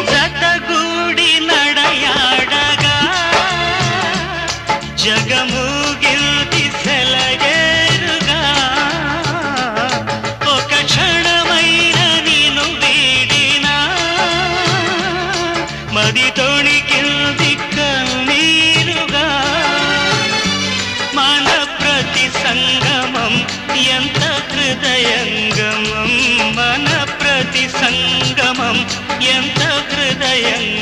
జతగూడి నడయాడగా జగమూగిల్ది సెలయేరుగా ఒక క్షణమైన నిన్ను వీడినా మది తొణికిల్ది కన్నీరుగా మన ప్రతి సంగమం ఎంత హృదయంగమం మన ప్రతి సంగమం ఎంత హృదయంగమం